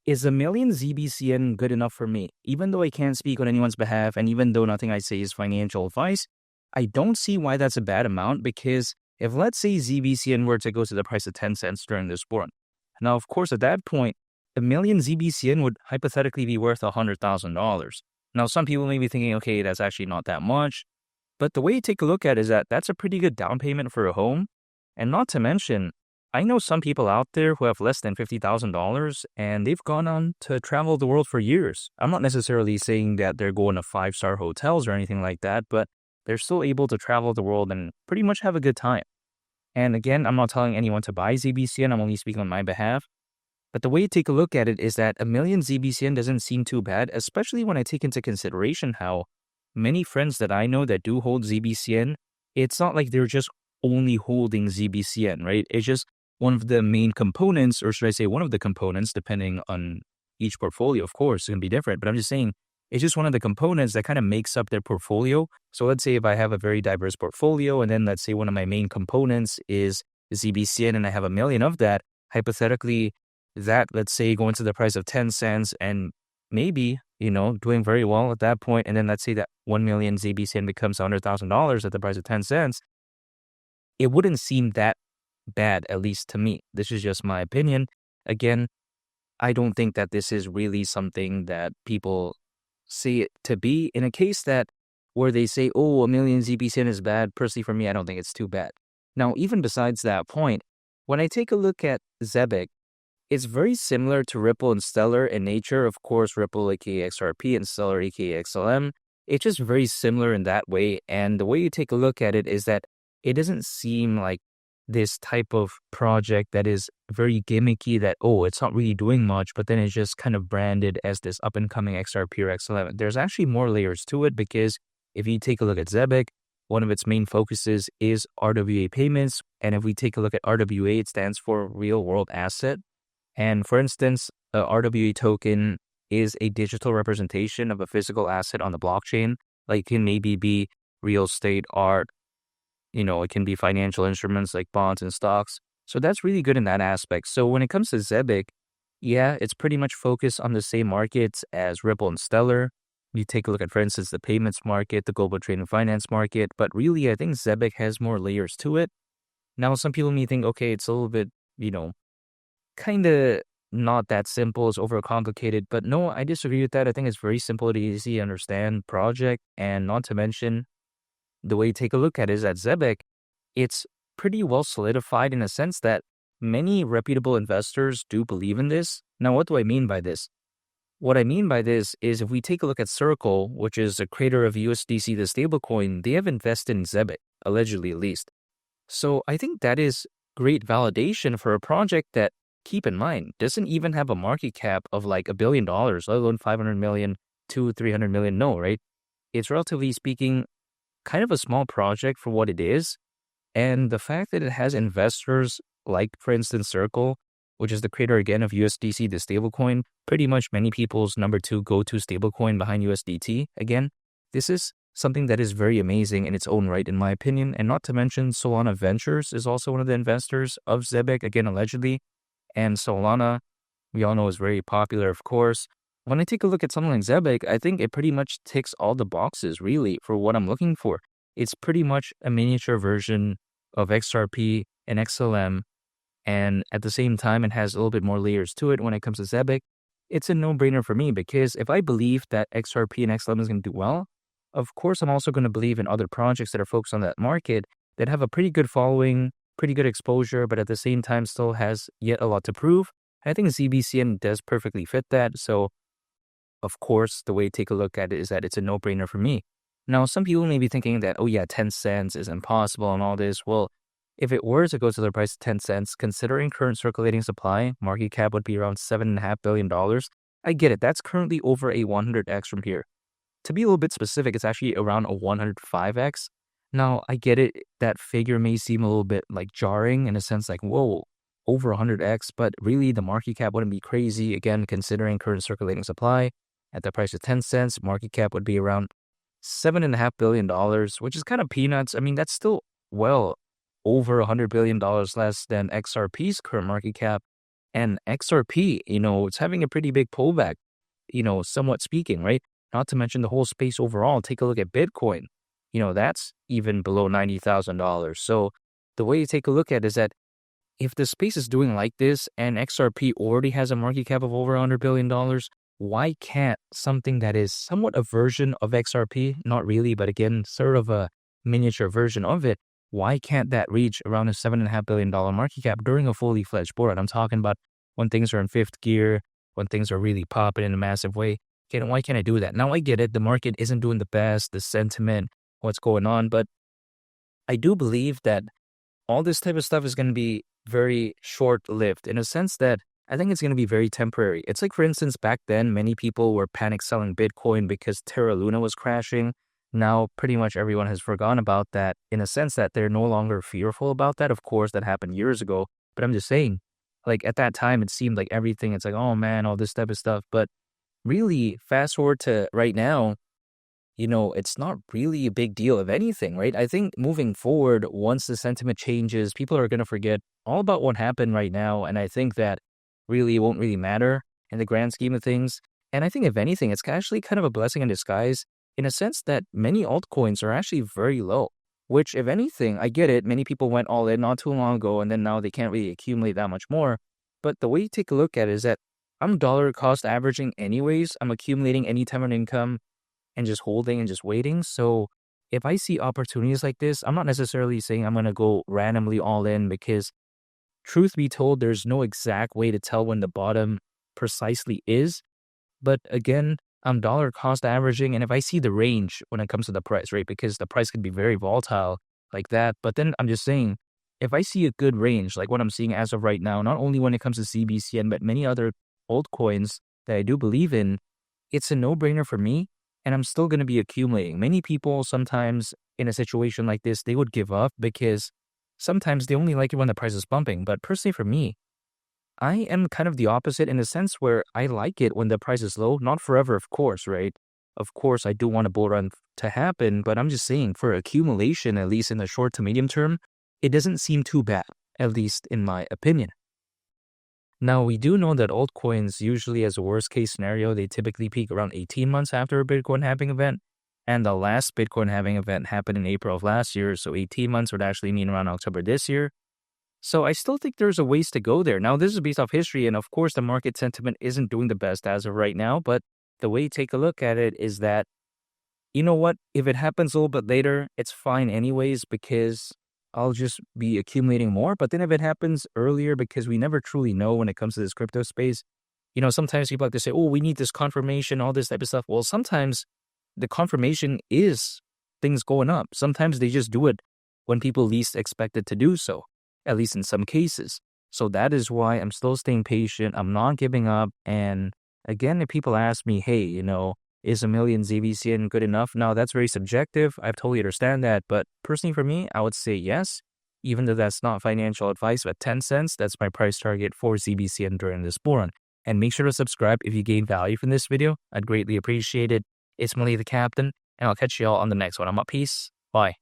Is a million ZBCN good enough for me? Even though I can't speak on anyone's behalf, and even though nothing I say is financial advice, I don't see why that's a bad amount because if let's say ZBCN were to go to the price of 10 cents during this board, now of course at that point, a million ZBCN would hypothetically be worth $100,000. Now some people may be thinking, okay, that's actually not that much, but the way you take a look at it is that that's a pretty good down payment for a home, and not to mention, I know some people out there who have less than $50,000 and they've gone on to travel the world for years. I'm not necessarily saying that they're going to 5-star hotels or anything like that, but they're still able to travel the world and pretty much have a good time. And again, I'm not telling anyone to buy ZBCN, I'm only speaking on my behalf. But the way to take a look at it is that a million ZBCN doesn't seem too bad, especially when I take into consideration how many friends that I know that do hold ZBCN, it's not like they're just only holding ZBCN, right? It's just one of the main components, or should I say one of the components, depending on each portfolio, of course, it's going to be different. But I'm just saying it's just one of the components that kind of makes up their portfolio. So let's say if I have a very diverse portfolio, and then let's say one of my main components is ZBCN, and I have a million of that, hypothetically, that, let's say, going to the price of 10 cents and maybe, doing very well at that point, and then let's say that 1 million ZBCN becomes $100,000 at the price of 10 cents, it wouldn't seem that bad, at least to me. This is just my opinion. Again, I don't think that this is really something that people see it to be. In a case that where they say, oh, a million ZBCN is bad, personally for me, I don't think it's too bad. Now, even besides that point, when I take a look at Zebec, it's very similar to Ripple and Stellar in nature. Of course, Ripple aka XRP and Stellar aka XLM. It's just very similar in that way. And the way you take a look at it is that it doesn't seem like this type of project that is very gimmicky that, oh, it's not really doing much, but then it's just kind of branded as this up-and-coming XRP or XLM. There's actually more layers to it because if you take a look at Zebec, one of its main focuses is RWA payments. And if we take a look at RWA, it stands for Real World Asset. And for instance, a RWA token is a digital representation of a physical asset on the blockchain. Like it can maybe be real estate, art, it can be financial instruments like bonds and stocks. So that's really good in that aspect. So when it comes to Zebec, yeah, it's pretty much focused on the same markets as Ripple and Stellar. You take a look at, for instance, the payments market, the global trade and finance market. But really, I think Zebec has more layers to it. Now, some people may think, okay, it's a little bit, kind of not that simple. It's overcomplicated. But no, I disagree with that. I think it's very simple and easy to understand project. And not to mention, the way you take a look at it is that Zebec, it's pretty well solidified in a sense that many reputable investors do believe in this. Now, what do I mean by this? What I mean by this is if we take a look at Circle, which is a creator of USDC, the stablecoin, they have invested in Zebec, allegedly at least. So I think that is great validation for a project that, keep in mind, doesn't even have a market cap of like $1 billion, let alone 500 million to 300 million. No, right? It's relatively speaking kind of a small project for what it is. And the fact that it has investors like, for instance, Circle, which is the creator again of USDC, the stablecoin, pretty much many people's number 2 go-to stablecoin behind USDT. Again, this is something that is very amazing in its own right, in my opinion. And not to mention, Solana Ventures is also one of the investors of Zebec, again, allegedly. And Solana, we all know, is very popular, of course. When I take a look at something like Zebec, I think it pretty much ticks all the boxes, really, for what I'm looking for. It's pretty much a miniature version of XRP and XLM, and at the same time, it has a little bit more layers to it when it comes to Zebec. It's a no-brainer for me because if I believe that XRP and XLM is going to do well, of course, I'm also going to believe in other projects that are focused on that market that have a pretty good following, pretty good exposure, but at the same time still has yet a lot to prove. I think ZBCN does perfectly fit that, so of course, the way to take a look at it is that it's a no-brainer for me. Now, some people may be thinking that, oh yeah, 10 cents is impossible and all this. Well, if it were to go to the price of 10 cents, considering current circulating supply, market cap would be around $7.5 billion. I get it. That's currently over a 100x from here. To be a little bit specific, it's actually around a 105x. Now, I get it. That figure may seem a little bit like jarring in a sense like, whoa, over 100x, but really the market cap wouldn't be crazy. Again, considering current circulating supply, at the price of 10 cents, market cap would be around $7.5 billion, which is kind of peanuts. I mean, that's still well over $100 billion less than XRP's current market cap. And XRP, it's having a pretty big pullback, somewhat speaking, right? Not to mention the whole space overall. Take a look at Bitcoin. That's even below $90,000. So the way you take a look at it is that if the space is doing like this and XRP already has a market cap of over $100 billion, why can't something that is somewhat a version of XRP, not really, but again, sort of a miniature version of it, why can't that reach around a $7.5 billion market cap during a fully fledged bull run? I'm talking about when things are in fifth gear, when things are really popping in a massive way. Why can't I do that? Now I get it. The market isn't doing the best, the sentiment, what's going on, but I do believe that all this type of stuff is going to be very short-lived in a sense that I think it's going to be very temporary. It's like, for instance, back then, many people were panic selling Bitcoin because Terra Luna was crashing. Now, pretty much everyone has forgotten about that in a sense that they're no longer fearful about that. Of course, that happened years ago, but I'm just saying, like at that time, it seemed like everything, it's like, oh man, all this type of stuff. But really, fast forward to right now, it's not really a big deal of anything, right? I think moving forward, once the sentiment changes, people are going to forget all about what happened right now. And I think that really won't really matter in the grand scheme of things. And I think if anything, it's actually kind of a blessing in disguise in a sense that many altcoins are actually very low, which if anything, I get it. Many people went all in not too long ago and then now they can't really accumulate that much more. But the way you take a look at it is that I'm dollar cost averaging anyways. I'm accumulating any time on income and just holding and just waiting. So if I see opportunities like this, I'm not necessarily saying I'm going to go randomly all in because truth be told, there's no exact way to tell when the bottom precisely is. But again, I'm dollar cost averaging. And if I see the range when it comes to the price, right, because the price could be very volatile like that. But then I'm just saying, if I see a good range, like what I'm seeing as of right now, not only when it comes to ZBCN, but many other altcoins that I do believe in, it's a no-brainer for me. And I'm still going to be accumulating. Many people sometimes in a situation like this, they would give up because sometimes they only like it when the price is bumping. But personally for me, I am kind of the opposite in a sense where I like it when the price is low. Not forever, of course, right? Of course, I do want a bull run to happen, but I'm just saying for accumulation, at least in the short to medium term, it doesn't seem too bad, at least in my opinion. Now, we do know that altcoins usually, as a worst case scenario, they typically peak around 18 months after a Bitcoin halving event. And the last Bitcoin halving event happened in April of last year. So 18 months would actually mean around October this year. So I still think there's a ways to go there. Now, this is based off history. And of course, the market sentiment isn't doing the best as of right now. But the way you take a look at it is that, you know what? If it happens a little bit later, it's fine anyways because I'll just be accumulating more. But then if it happens earlier, because we never truly know when it comes to this crypto space, sometimes people like to say, oh, we need this confirmation, all this type of stuff. Well, sometimes the confirmation is things going up. Sometimes they just do it when people least expect it to do so, at least in some cases. So that is why I'm still staying patient. I'm not giving up. And again, if people ask me, hey, is a million ZBCN good enough? Now, that's very subjective. I totally understand that. But personally for me, I would say yes, even though that's not financial advice, but 10 cents, that's my price target for ZBCN during this bull run. And make sure to subscribe if you gain value from this video. I'd greatly appreciate it. It's Mali the Captain, and I'll catch you all on the next one. I'm out. Peace. Bye.